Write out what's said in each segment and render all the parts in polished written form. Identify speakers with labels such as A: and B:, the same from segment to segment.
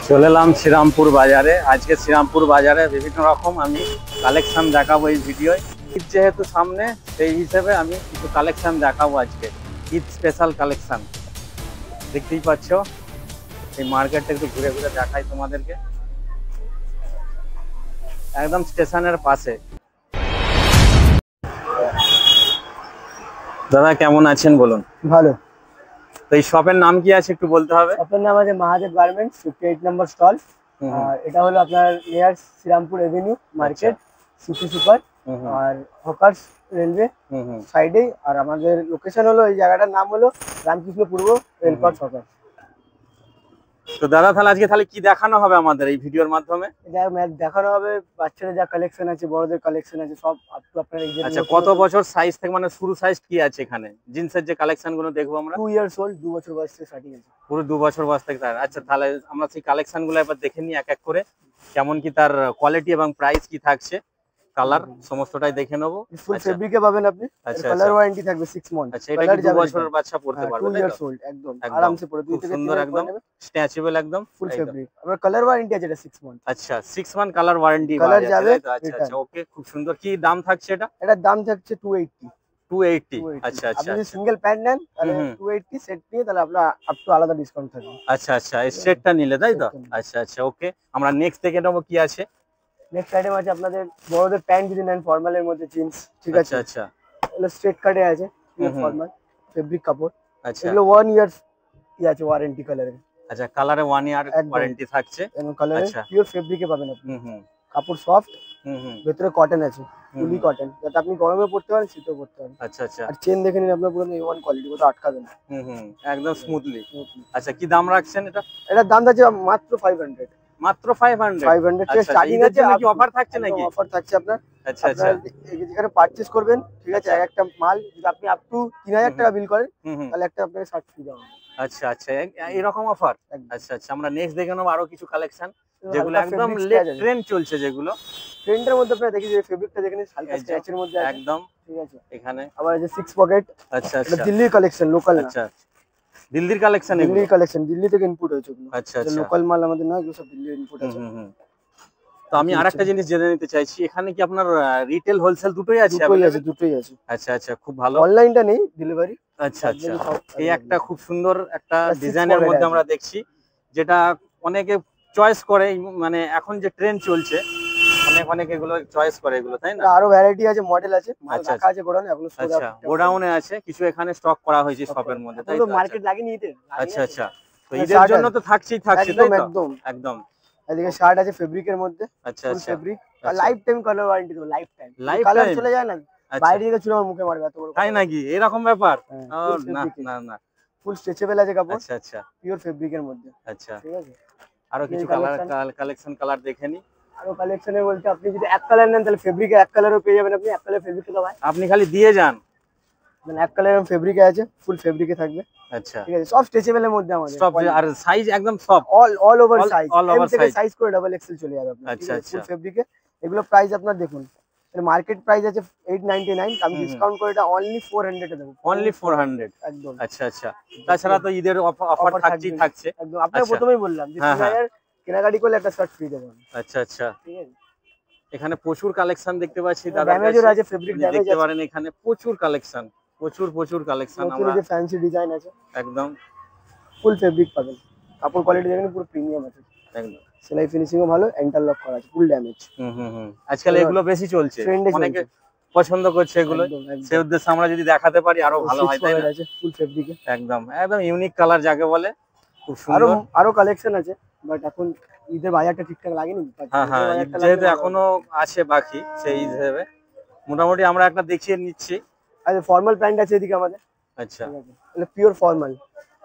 A: চলে এলাম শ্রীরামপুর বাজারে। আজকে শ্রীরামপুর বাজারে বিভিন্ন রকম আমি কালেকশন দেখাবো এই ভিডিওয়। ঈদ যেহেতু সামনে, সেই হিসেবে আমি কিছু কালেকশন দেখাবো আজকে, ঈদ স্পেশাল কালেকশন। দেখতেই পাচ্ছ, এই মার্কেটটা একটু ঘুরে ঘুরে দেখাই তোমাদেরকে, একদম স্টেশনের পাশে। দাদা কেমন আছেন বলুন?
B: ভালো।
A: তো এই শপের নাম কি আছে একটু বলতে হবে।
B: শপের নাম আছে মহাদেব গার্মেন্টস, 58 নম্বর স্টল। আর এটা হলো আপনার near Srirampur avenue market, city super আর হকার্স রেলওয়ে সাইডে। আর আমাদের লোকেশন হলো, এই জায়গাটার নাম হলো রামকৃষ্ণ পূর্ব রেলপথ হকার।
A: তো দাদা তাহলে কি দেখানো হবে আমাদের এই ভিডিওর মাধ্যমে?
B: দেখানো হবে বাচ্চাদের যা কালেকশন আছে, বড়দের কালেকশন আছে, সব আপনার।
A: আচ্ছা, কত বছর সাইজ থেকে, মানে শুরু সাইজ কি আছে এখানে? জিন্সের যে কালেকশন গুলো দেখবো আমরা।
B: 2 ইয়ার্স ওল্ড, 2 বছর বয়স থেকে স্টার্টিং আছে।
A: পুরো 2 বছর বয়স থেকে। আচ্ছা, তাহলে আমরা সেই কালেকশন গুলো একবার দেখে নিই এক এক করে, কেমন কি তার কোয়ালিটি এবং প্রাইস কি থাকছে, কালার সমস্তটাই দেখে নেবো।
B: ফুল ফেব্রিকে পাবেন আপনি। কালার ওয়ারেন্টি থাকবে 6 মান্থ।
A: আচ্ছা, এটা কি 2 বছরের বাচ্চা পড়তে পারবে?
B: 2 ইয়ার্স ওল্ড, একদম আরামসে পড়ে।
A: খুব সুন্দর, একদম স্ট্রেচেবল, একদম
B: ফুল ফেব্রিক। আপনার কালার ওয়ারেন্টি আছে, এটা 6 মান্থ।
A: আচ্ছা, 6 মান্থ কালার ওয়ারেন্টি
B: কালার যাবে।
A: আচ্ছা, ওকে, খুব সুন্দর। কি দাম থাকছে এটা?
B: এটার দাম থাকছে 280।
A: 280। আচ্ছা,
B: আপনি যদি সিঙ্গেল প্যান্ট নেন তাহলে 280, সেট নিয়ে তাহলে আপনার আপ টু আলাদা ডিসকাউন্ট থাকবে।
A: আচ্ছা, এই সেটটা নিলে, তাই তো? আচ্ছা, ওকে। আমরা নেক্সট দেখে নেবো কি আছে।
B: নেক্সট আইটেম আছে আপনাদের বড়দের প্যান্ট, যদি নেন ফর্মালের মধ্যে জিন্স, ঠিক আছে?
A: আচ্ছা,
B: এগুলো স্ট্রেট কাটে আছে, ফর্মাল ফেব্রিক কাপড়।
A: আচ্ছা,
B: এগুলো 1 ইয়ার কি আছে ওয়ারেন্টি কালারে।
A: আচ্ছা, কালারে 1 ইয়ার ওয়ারেন্টি থাকছে।
B: এবং কালারে পিওর ফেব্রিকে পাবেন আপনি। কাপড় সফট, ভেতরে কটন আছে, ফুলি কটন, যাতে আপনি গরমে পড়তে পারেন, শীতেও পড়তে পারেন।
A: আচ্ছা,
B: আর চেন দেখে নিন আপনার, পুরো A1 কোয়ালিটি, কোথাও আটকাবে না।
A: একদম স্মুথলি। আচ্ছা, কি দাম রাখছেন এটা?
B: এটার দাম আছে মাত্র 500।
A: মাত্র 500?
B: 500 থেকে স্টার্টিং আছে।
A: কি অফার থাকছে নাকি?
B: অফার থাকছে আপনার।
A: আচ্ছা,
B: যেখানে পারচেজ করবেন, ঠিক আছে, একটা মাল যদি আপনি আপ টু 3000 টাকা বিল করেন, তাহলে একটা আপনাকে 60 ফ্রি দেওয়া হবে।
A: আচ্ছা, এরকম অফার। আচ্ছা, আমরা নেক্সট দেখে নেবো আরো কিছু কালেকশন, যেগুলো একদম ট্রেন্ড চলছে, যেগুলো
B: ট্রেন্ডের মধ্যে। আপনারা দেখি যে ফেব্রিকটা দেখেন, হালকা স্ক্র্যাচের মধ্যে
A: একদম,
B: ঠিক আছে।
A: এখানে
B: আবার এই যে 6 পকেট।
A: আচ্ছা,
B: এটা দিল্লির কালেকশন, লোকাল না।
A: আচ্ছা, দিল্লির কালেকশন।
B: দিল্লির কালেকশন, দিল্লি থেকে ইনপুট হয়েছে এগুলো।
A: আচ্ছা,
B: লোকাল মাল আমাদের না, এগুলো সব দিল্লির ইনপুট আছে।
A: তো আমি আরেকটা জিনিস জেনে নিতে চাইছি, এখানে কি আপনার রিটেল হোলসেল দুটোই আছে?
B: দুটোই আছে।
A: আচ্ছা, খুব ভালো।
B: অনলাইনটা নেই, ডেলিভারি।
A: আচ্ছা, এই একটা খুব সুন্দর একটা ডিজাইনের মধ্যে আমরা দেখছি, যেটা অনেকে চয়েস করে, মানে এখন যে ট্রেন্ড চলছে, অনেক এগুলো চয়েস করে এগুলো, তাই না?
B: আরো ভ্যারাইটি আছে, মডেল আছে, মাল রাখা আছে গোডাউনে।
A: আচ্ছা, গোডাউনে আছে, কিছু এখানে স্টক করা হয়েছে শপের মধ্যে, তাই তো?
B: মার্কেট লাগেনি ঈদে।
A: আচ্ছা, তো ঈদের জন্য তো থাকছেই, তাই তো? একদম।
B: এদিকে শার্ট আছে ফেব্রিকের মধ্যে।
A: আচ্ছা,
B: ফেব্রিক আর লাইফ টাইম কালার ওয়ারেন্টি দেবো। লাইফ কালার চলে যায় না, বাইরে থেকে চুরে আমার মুখে মারবে, এত বড়।
A: তাই নাকি? এরকম ব্যাপার? না,
B: ফুল স্ট্রেচেবল আছে কাপড়।
A: আচ্ছা,
B: পিওর ফেব্রিকের মধ্যে।
A: আচ্ছা,
B: ঠিক আছে।
A: আরো কিছু কালার দেখে নি।
B: আরো কালেকশনে বলতে, আপনি যদি এক কালার নেন তাহলে ফেব্রিকে এক কালারও পেয়ে যাবেন আপনি। এক কালার ফেব্রিক তো ভাই
A: আপনি খালি দিয়ে যান,
B: মানে এক কালার ফেব্রিকে আছে, ফুল ফেব্রিকে থাকবে।
A: আচ্ছা,
B: ঠিক আছে, সব স্ট্রেচেবলের মধ্যে আমাদের।
A: সব আর সাইজ একদম সব
B: অল ওভার সাইজ, এম থেকে সাইজ করে ডাবল এক্সেল চলে যাবে আপনার।
A: আচ্ছা,
B: ফুল ফেব্রিকে। এগুলো প্রাইস আপনার দেখুন, মার্কেট প্রাইস আছে 899, আমি ডিসকাউন্ট করে এটা অনলি 400 এ দেব।
A: অনলি 400?
B: একদম।
A: আচ্ছা, তাছাড়া তো ঈদের অফার থাকছে।
B: একদম, আপনাকে প্রথমেই বললাম যে 3000 কেনাকাটি করলে একটা শার্ট ফ্রি দেব।
A: আচ্ছা,
B: ঠিক আছে।
A: এখানে প্রচুর কালেকশন দেখতে পাচ্ছি,
B: ড্যামেজও আছে, ফেব্রিক ড্যামেজ
A: দেখতে পারেন। এখানে প্রচুর কালেকশন, প্রচুর কালেকশন।
B: আমরা যে ফ্যান্সি ডিজাইন আছে,
A: একদম
B: ফুল ফেব্রিক পাবেন। কাপড় কোয়ালিটি দেখেন, পুরো প্রিমিয়াম আছে একদম। সেলাই ফিনিশিংও ভালো, ইন্টারলক করা আছে, ফুল ড্যামেজ।
A: আজকাল এগুলো বেশি চলছে, অনেকে পছন্দ করছে এগুলো। সেই উদ্দেশ্যে আমরা যদি দেখাতে পারি আরো ভালো হয়, তাই না?
B: ফুল ফেব্রিকে
A: একদম ইউনিক কালার যাকে বলে, খুব সুন্দর।
B: আরো কালেকশন আছে, বাট এখন ঈদের বাজারটা ঠিকঠাক লাগেনি।
A: যেহেতু এখনো আছে বাকি, সেই হিসেবে মোটামুটি আমরা একটা দেখিয়ে নিচ্ছি।
B: আচ্ছা, ফর্মাল প্যান্ট আছে এদিকে আমাদের।
A: আচ্ছা,
B: এটা পিওর ফর্মাল।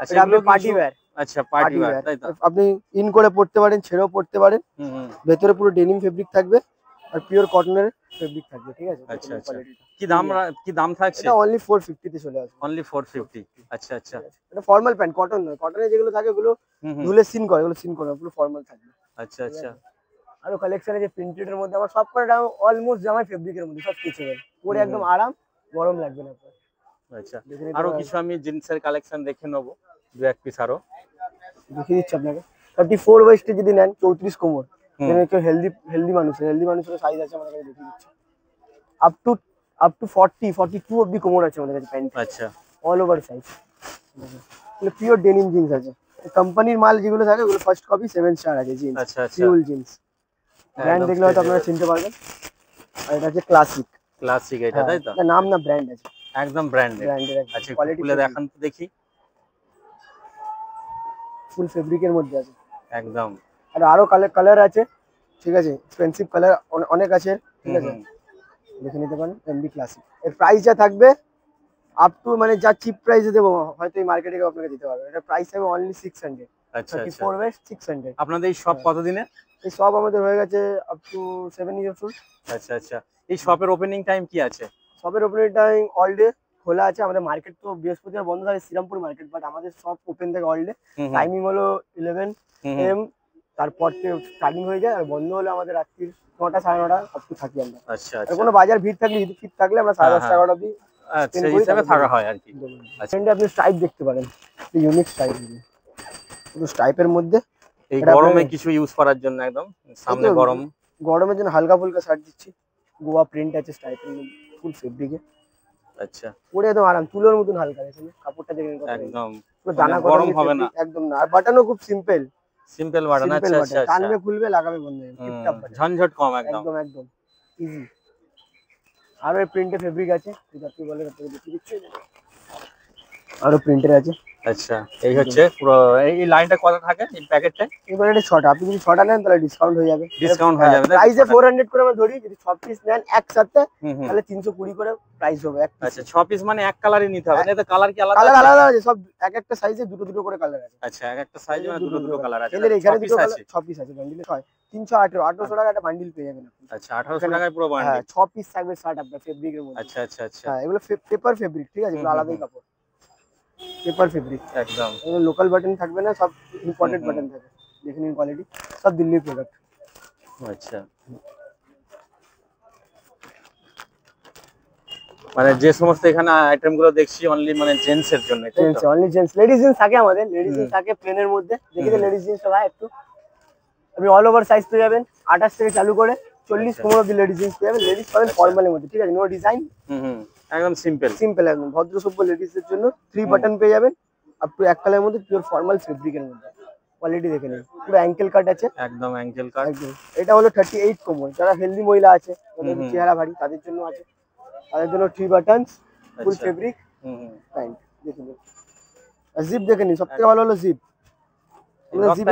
A: আচ্ছা, এগুলো পার্টি ওয়্যার। আচ্ছা, পার্টি ওয়্যার, তাই তো?
B: আপনি ইন করে পড়তে পারেন, ছেড়েও পড়তে পারেন। ভেতরে পুরো ডেনিম ফেব্রিক থাকবে আর পিওর কটনের ফেব্রিক থাকবে, ঠিক আছে।
A: আচ্ছা, কি দাম থাকছে?
B: এটা অনলি 450 তে চলে আসবে।
A: অনলি 450? আচ্ছা,
B: এটা ফর্মাল প্যান্ট, কটন নয়। কটনে যেগুলো থাকে ওগুলো ধুলে সিন করে, ওগুলো সিন করে, পুরো ফর্মাল থাকবে।
A: আচ্ছা,
B: আরো কালেকশন আছে প্রিন্টেড এর মধ্যে। আমার সব কটা অলমোস্ট জামাই ফেব্রিকের মধ্যে, সব কিছু পরে একদম আরাম, গরম লাগবে না আপনার।
A: আচ্ছা, আরো কিছু আমি জিন্সের কালেকশন দেখে নেবো, দু এক পিস আরো
B: দেখিয়ে দিচ্ছি আপনাকে। 34 ওয়েস্টে যদি নেন 34 কোমর, কেউ হেলদি মানুষের সাইজ আছে আমাদের কাছে দেখিয়ে দিচ্ছি। আপ টু 42 অব্দি কোমর আছে আমাদের কাছে প্যান্ট।
A: আচ্ছা,
B: all over size, pure denim jeans আছে। কোম্পানির মাল যেগুলো থাকে ওগুলো ফার্স্ট কপি 7 স্টার আছে জিন্স,
A: আচ্ছা, আচ্ছা।
B: Pure jeans. ব্র্যান্ড দেখলে হয়তো আপনারা চিনতে পারবেন। আর এটা হচ্ছে
A: ক্লাসিক, এটা তাই তো?
B: নাম না, ব্র্যান্ড আছে,
A: একদম ব্র্যান্ডেড। আচ্ছা,
B: কোয়ালিটি
A: খুলে দেখান তো দেখি।
B: ফুল ফেব্রিকের মধ্যে আছে
A: একদম।
B: আর আরো কালার আছে, ঠিক আছে, এক্সপেন্সিভ কালার অনেক আছে, ঠিক আছে, দেখে নিতে পারেন। এমবি ক্লাসিক এর প্রাইস যা থাকবে আপ টু মানে যা চিপ প্রাইসে দেবো হয়তো এই মার্কেটে আপনাকে দিতে পারবে, এটা প্রাইস হবে অনলি 600।
A: আচ্ছা,
B: 34 ওয়েস্ট 600।
A: আপনাদের এই শপ কতদিনে?
B: এই সব আমাদের হয়ে গেছে আপ টু 7 ইয়ার্স ওল্ড।
A: আচ্ছা, আচ্ছা। এই শপের ওপেনিং টাইম কি আছে?
B: শপের ওপেনিং টাইম অল ডে খোলা আছে। আমাদের মার্কেট তো বৃহস্পতিবার বন্ধ থাকে, শ্রীরামপুর মার্কেট, বাট আমাদের শপ ওপেন থাকে অল ডে। টাইমিং হলো 11 AM, তারপর স্টার্টিং হয়ে যায়, আর বন্ধ হলে আমাদের রাত্রি 9টা 9:30 অব টু থাকি আমরা।
A: আচ্ছা,
B: আর
A: আচ্ছা।
B: কোনো বাজার ভিড় থাকলে, যদি ভিড় থাকলে আমরা 10:30 11টা অবধি
A: আচ্ছা, এই হিসাবে থাকা হয় আর কি।
B: আচ্ছা, আপনি স্ট্রাইপ দেখতে পারেন, ইউনিক স্ট্রাইপ, পুরো স্ট্রাইপের মধ্যে।
A: এই গরমে কিছু ইউজ করার জন্য একদম সামনে
B: গরমের জন্য হালকা ফুলকা শার্ট দিচ্ছি, গোয়া প্রিন্ট আছে স্ট্রাইপের মধ্যে, ফুল ফেব্রিকে।
A: আচ্ছা,
B: পরে একদম আরাম, তুলোর মতন হালকা, দেখুন কাপড়টা দেখেন
A: একদম
B: পুরো দানা
A: গরম হবে না
B: একদম না। আর বাটনও খুব সিম্পল
A: বাটন। আচ্ছা, আচ্ছা,
B: টানবে খুলবে, লাগাবে বন্ধ হবে, টিপটপ বাটন,
A: ঝনঝট কম, একদম
B: একদম ইজি। আরো এই প্রিন্টের ফেব্রিক আছে, যদি আপনি বলেন আপনাকে দেখিয়ে দিচ্ছি, আরো প্রিন্টের আছে।
A: আচ্ছা, এই হচ্ছে পুরো এই লাইনটা কত থাকে এই প্যাকেটটা?
B: এবারে এটা 6টা, আপনি যদি 6টা নেন তাহলে ডিসকাউন্ট হয়ে যাবে। প্রাইসে 400 করে আমরা ধরি, যদি 6 পিস নেন একসাথে তাহলে 320 করে প্রাইস হবে এক পিস।
A: আচ্ছা, 6 পিস মানে এক কালারই নিতে হবে না? এটা কালার কি আলাদা?
B: কালার আলাদা আছে সব, এক একটা সাইজে দুটো করে কালার আছে।
A: আচ্ছা, এক একটা সাইজে মানে দুটো কালার আছে।
B: এখানে দুটো কালার 6 পিস আছে, বান্ডিলে 318 টাকা একটা বান্ডিল পেয়ে যাবেন আপনি।
A: আচ্ছা, 1800 টাকায় পুরো বান্ডিল।
B: হ্যাঁ, 6 পিস থাকবে শার্ট আপনার ফেব্রিকের মধ্যে।
A: আচ্ছা, আচ্ছা, আচ্ছা।
B: হ্যাঁ, এগুলো পেপার ফেব্রিক, ঠিক আছে, এগুলো আলাদাই কাপড়, পেপার ফেব্রিক
A: একদম।
B: এগুলো লোকাল বাটন থাকবে না, সব ইম্পোর্টেড বাটন থাকবে। দেখে নিন কোয়ালিটি, সব দিল্লির প্রোডাক্ট।
A: আচ্ছা, মানে যে সমস্ত এখানে আইটেম গুলো দেখছি অনলি মানে জেন্টস এর জন্য, তাই তো?
B: অনলি জেন্টস, লেডিস জিন্স থাকে আমাদের, লেডিস জিন্স থাকে প্লেনের মধ্যে, দেখি লেডিস জিন্সটা ভাই একটু, আপনি অল ওভার সাইজ পেয়ে যাবেন 28 থেকে চালু করে 40 কোমর অব্দি লেডিস জিন্স পেয়ে যাবেন। লেডিস পাবেন ফর্মালের মধ্যে, ঠিক আছে, নো ডিজাইন,
A: একদম সিম্পল
B: একদম ভদ্র সভ্য লেডিসদের জন্য 3 বাটন পেয়ে যাবেন, আপ টু এক কালারের মধ্যে, পিওর ফর্মাল ফেব্রিকের মধ্যে। কোয়ালিটি দেখে নিন, পুরো অ্যাঙ্কেল কাট আছে,
A: একদম অ্যাঙ্কেল কাট।
B: একদম। এটা হলো 38 কোমর, যারা হেলদি মহিলা আছে, যাদের চেহারা ভারী, তাদের জন্য আছে, তাদের জন্য 3 বাটনস, ফুল ফেব্রিক প্যান্ট। দেখে নিন, জিপ দেখে নিন, সবথেকে ভালো হলো জিপ। জিপ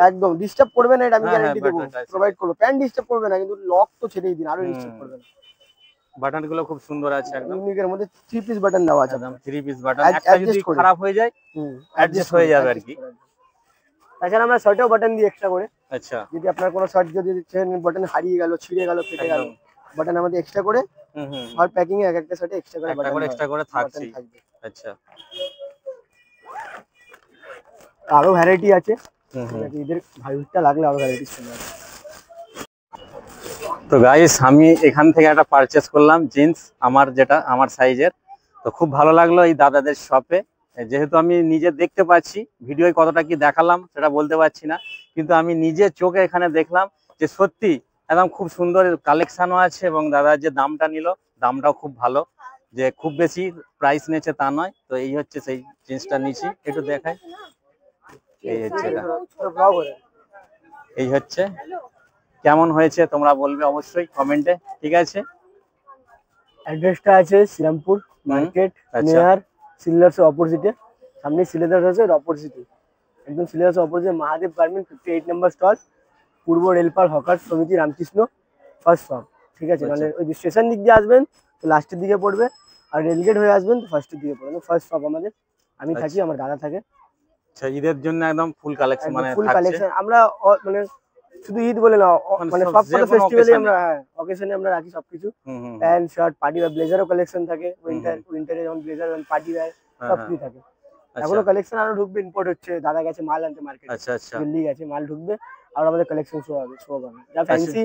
B: একদম ডিস্টার্ব করবে না, এটা আমি গ্যারান্টি দেবো, প্রোভাইড করবো। প্যান্ট ডিস্টার্ব করবে না, কিন্তু লক তো ছেড়েই দিন, আরো ডিস্টার্ব করবে না।
A: বাটন গুলো খুব সুন্দর আছে, একদম
B: ইউনিকের মধ্যে 3 পিস বাটন দেওয়া আছে,
A: একদম 3 পিস বাটন। একটা যদি খারাপ হয়ে যায় অ্যাডজাস্ট হয়ে যাবে আর কি।
B: তাছাড়া আমরা শার্টেও বাটন দিই এক্সট্রা করে।
A: আচ্ছা,
B: যদি আপনার কোনো শার্ট যদি বাটন হারিয়ে গেল, ছিঁড়ে গেল, ফেটে গেল, বাটন আমাদের এক্সট্রা করে, আর প্যাকিং এ এক একটা শার্টে এক্সট্রা করে বাটন
A: এক্সট্রা করে থাকছে। আচ্ছা,
B: আরো ভ্যারাইটি আছে, এদের ভাইটা লাগলে আরো ভ্যারাইটি শুনে আছে।
A: তো গাইস, আমি এখান থেকে একটা পারচেজ করলাম জিন্স, আমার সাইজের। তো খুব ভালো লাগলো এই দাদাদের শপে, যেহেতু আমি নিজে দেখতে পাচ্ছি, ভিডিওয় কতটা কি দেখালাম সেটা বলতে পারছি না, কিন্তু আমি নিজে চোখে এখানে দেখলাম যে সত্যি একদম খুব সুন্দর কালেকশনও আছে, এবং দাদার যে দামটা নিল, দামটাও খুব ভালো, যে খুব বেশি প্রাইস নিয়েছে তা নয়। তো এই হচ্ছে সেই জিন্সটা নিয়েছি, একটু দেখাই। এই হচ্ছে এটা, এই হচ্ছে, কেমন হয়েছে তোমরা বলবে অবশ্যই কমেন্টে, ঠিক আছে?
B: অ্যাড্রেসটা আছে শ্রীরামপুর মার্কেট, নিয়ার সিলেদার্সের অপোজিটে, সামনে সিলেদার্স আছে, অপোজিটে একদম সিলেদার্সের অপোজিটে মহাদেব গার্মেন্ট, 58 নম্বর স্টল, পূর্ব রেলপাল হকার সমিতি, রামকৃষ্ণ ফার্স্ট শপ, ঠিক আছে? মানে ওই স্টেশন দিক দিয়ে আসবেন তো লাস্টের দিকে পড়বে, আর রেলগেট হয়ে আসবেন তো ফার্স্টের দিকে পড়বে। ফার্স্ট শপ আমাদের, আমি থাকি, আমার দাদা থাকে।
A: আচ্ছা, ঈদের জন্য একদম ফুল কালেকশন, মানে
B: ফুল কালেকশন। আমরা মানে শুধু ঈদ বলে না, মানে সব কটা ফেস্টিভ্যালে আমরা অকেশনে আমরা রাখি সবকিছু, প্যান্ট শার্ট পার্টি ওয়্যার, ব্লেজারও কালেকশন থাকে, উইন্টারে যেমন ব্লেজার পার্টি ওয়্যার সবকিছু থাকে। এখনো কালেকশন আরো ঢুকবে, ইম্পোর্ট হচ্ছে, দাদা গেছে মাল আনতে মার্কেটে,
A: আচ্ছা আচ্ছা,
B: দিল্লি গেছে, মাল ঢুকবে, আর আমাদের কালেকশন শো হবে, যা ফ্যান্সি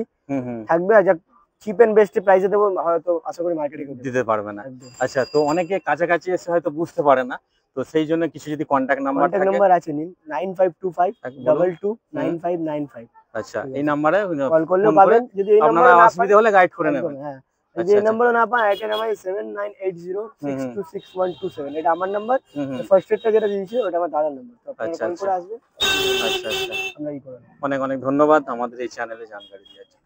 B: থাকবে আর যা চিপ এন্ড বেস্ট প্রাইসে দেবো, হয়তো আশা করি মার্কেটে
A: দিতে পারবে না। আচ্ছা, তো অনেকে কাছাকাছি এসে হয়তো বুঝতে পারে না, তো সেই জন্য কিছু যদি কন্ট্যাক্ট নাম্বার
B: কন্ট্যাক্ট
A: থাকে
B: নাম্বার আছে, নিন 9525
A: বলুন।
B: 2295.
A: আচ্ছা, এই নাম্বারে
B: কল করলেও
A: ফোন করে
B: পাবেন, যদি এই
A: আপনারা
B: নাম্বারে না পান
A: অসুবিধা হলে গাইড করে
B: একদম,
A: নেবেন।
B: হ্যাঁ যদি
A: আচ্ছা,
B: এই
A: আচ্ছা।
B: নাম্বারে না পান একটা নাম্বার 7980626127, এটা আমার নাম্বার।
A: হুম, হুম।
B: ফার্স্ট এডটা যেটা দিয়েছি ওটা আমার দাদার নাম্বার, তো আপনারা
A: আচ্ছা,
B: কল
A: আচ্ছা।
B: করে আসবেন,
A: আচ্ছা, আচ্ছা।
B: আমরা ই করে নেব।
A: অনেক অনেক ধন্যবাদ আমাদের এই চ্যানেলে জানকারি দেওয়ার জন্য।